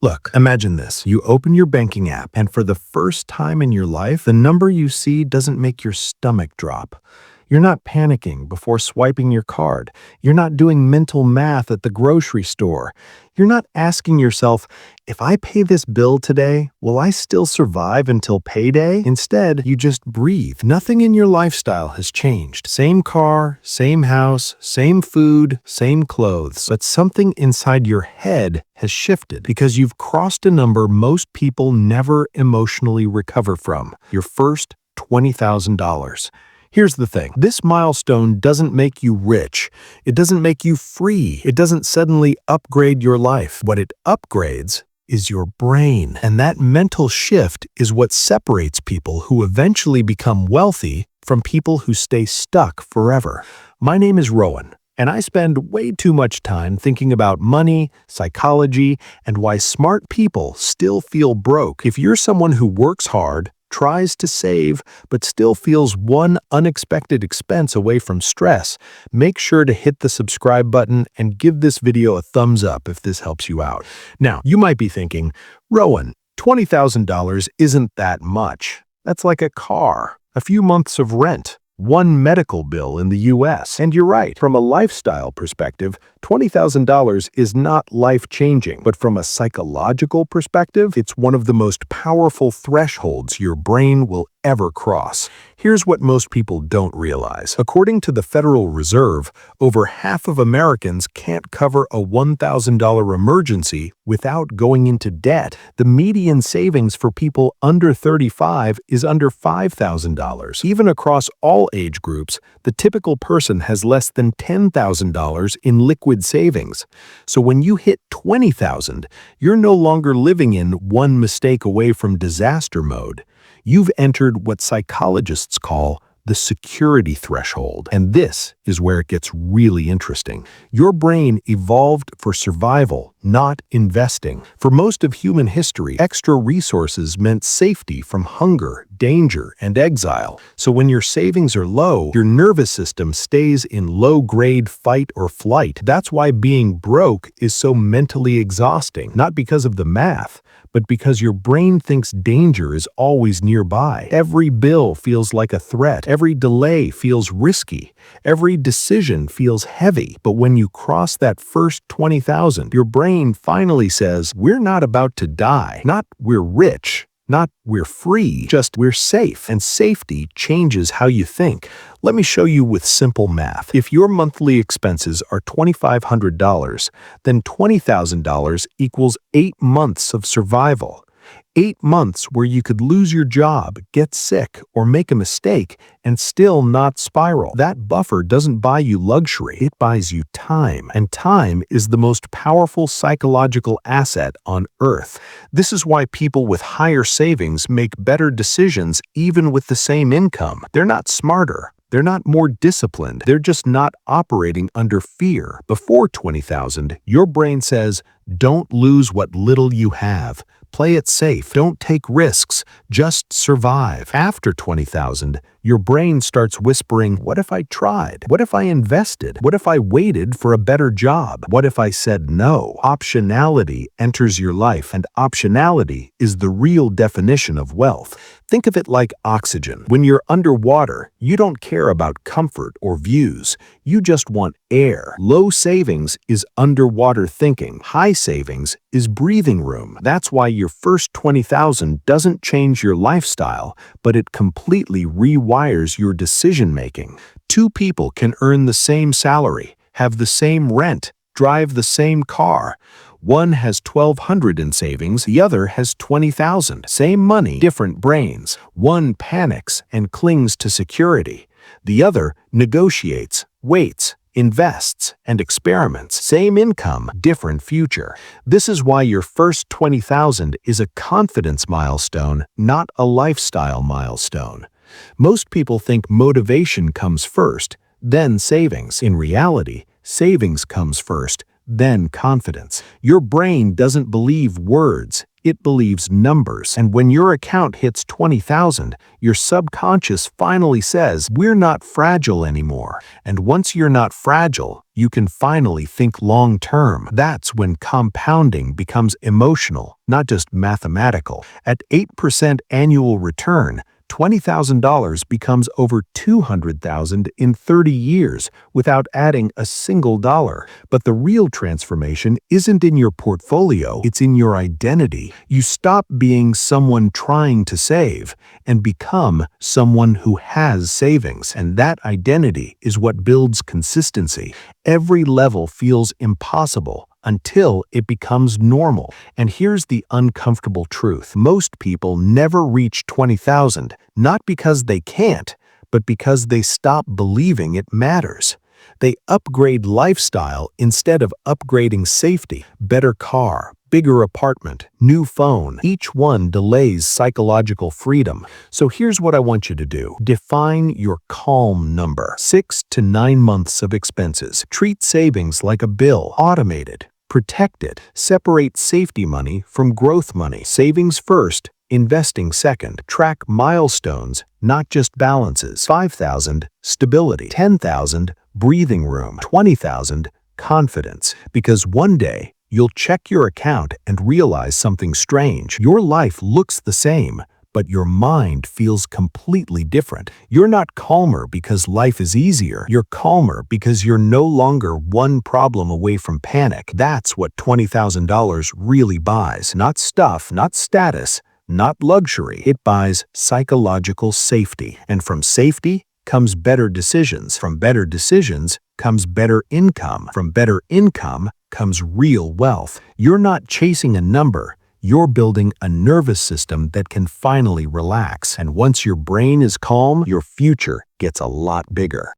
Look, imagine this. You open your banking app, and for the first time in your life, the number you see doesn't make your stomach drop. You're not panicking before swiping your card. You're not doing mental math at the grocery store. You're not asking yourself, if I pay this bill today, will I still survive until payday? Instead, you just breathe. Nothing in your lifestyle has changed. Same car, same house, same food, same clothes. But something inside your head has shifted because you've crossed a number most people never emotionally recover from. Your first $20,000. Here's the thing. This milestone doesn't make you rich. It doesn't make you free. It doesn't suddenly upgrade your life. What it upgrades is your brain. And that mental shift is what separates people who eventually become wealthy from people who stay stuck forever. My name is Rowan, and I spend way too much time thinking about money, psychology, and why smart people still feel broke. If you're someone who works hard, tries to save, but still feels one unexpected expense away from stress, make sure to hit the subscribe button and give this video a thumbs up if this helps you out. Now, you might be thinking, Rowan, $20,000 isn't that much. That's like a car, a few months of rent, one medical bill in the US. And you're right, from a lifestyle perspective, $20,000 is not life-changing. But from a psychological perspective, it's one of the most powerful thresholds your brain will ever cross. Here's what most people don't realize. According to the Federal Reserve, over half of Americans can't cover a $1,000 emergency without going into debt. The median savings for people under 35 is under $5,000. Even across all age groups, the typical person has less than $10,000 in liquid savings. So when you hit $20,000, you're no longer living in one mistake away from disaster mode. You've entered what psychologists call the security threshold. And this is where it gets really interesting. Your brain evolved for survival, not investing. For most of human history, extra resources meant safety from hunger, danger, and exile. So when your savings are low, your nervous system stays in low-grade fight or flight. That's why being broke is so mentally exhausting, not because of the math, but because your brain thinks danger is always nearby. Every bill feels like a threat. Every delay feels risky. Every decision feels heavy. But when you cross that first $20,000, your brain finally says, we're not about to die. Not we're rich. Not we're free, just we're safe. And safety changes how you think. Let me show you with simple math. If your monthly expenses are $2,500, then $20,000 equals 8 months of survival. 8 months where you could lose your job, get sick, or make a mistake and still not spiral. That buffer doesn't buy you luxury, it buys you time. And time is the most powerful psychological asset on earth. This is why people with higher savings make better decisions even with the same income. They're not smarter. They're not more disciplined. They're just not operating under fear. Before $20,000, your brain says, don't lose what little you have. Play it safe. Don't take risks. Just survive. After $20,000, your brain starts whispering, what if I tried? What if I invested? What if I waited for a better job? What if I said no? Optionality enters your life, and optionality is the real definition of wealth. Think of it like oxygen. When you're underwater, you don't care about comfort or views. You just want air. Low savings is underwater thinking. High savings is breathing room. That's why your first $20,000 doesn't change your lifestyle, but it completely rewires your decision-making. Two people can earn the same salary, have the same rent, drive the same car. One has $1,200 in savings, the other has $20,000. Same money, different brains. One panics and clings to security. The other negotiates, waits, invests, and experiments. Same income, different future. This is why your first $20,000 is a confidence milestone, not a lifestyle milestone. Most people think motivation comes first, then savings. In reality, savings comes first, then confidence. Your brain doesn't believe words, It believes numbers. And when your account hits 20,000, your subconscious finally says, "We're not fragile anymore." And once you're not fragile, you can finally think long term. That's when compounding becomes emotional, not just mathematical. At 8% annual return, $20,000 becomes over $200,000 in 30 years without adding a single dollar. But the real transformation isn't in your portfolio, it's in your identity. You stop being someone trying to save and become someone who has savings. And that identity is what builds consistency. Every level feels impossible until it becomes normal. And here's the uncomfortable truth. Most people never reach 20,000, not because they can't, but because they stop believing it matters. They upgrade lifestyle instead of upgrading safety. Better car, bigger apartment, new phone. Each one delays psychological freedom. So here's what I want you to do. Define your calm number. 6 to 9 months of expenses. Treat savings like a bill. Automate it. Protect it. Separate safety money from growth money. Savings first, investing second. Track milestones, not just balances. 5,000, stability. 10,000, breathing room. 20,000, confidence. Because one day, you'll check your account and realize something strange. Your life looks the same, but your mind feels completely different. You're not calmer because life is easier. You're calmer because you're no longer one problem away from panic. That's what $20,000 really buys. Not stuff, not status, not luxury. It buys psychological safety. And from safety comes better decisions. From better decisions comes better income. From better income comes real wealth. You're not chasing a number. You're building a nervous system that can finally relax. And once your brain is calm, your future gets a lot bigger.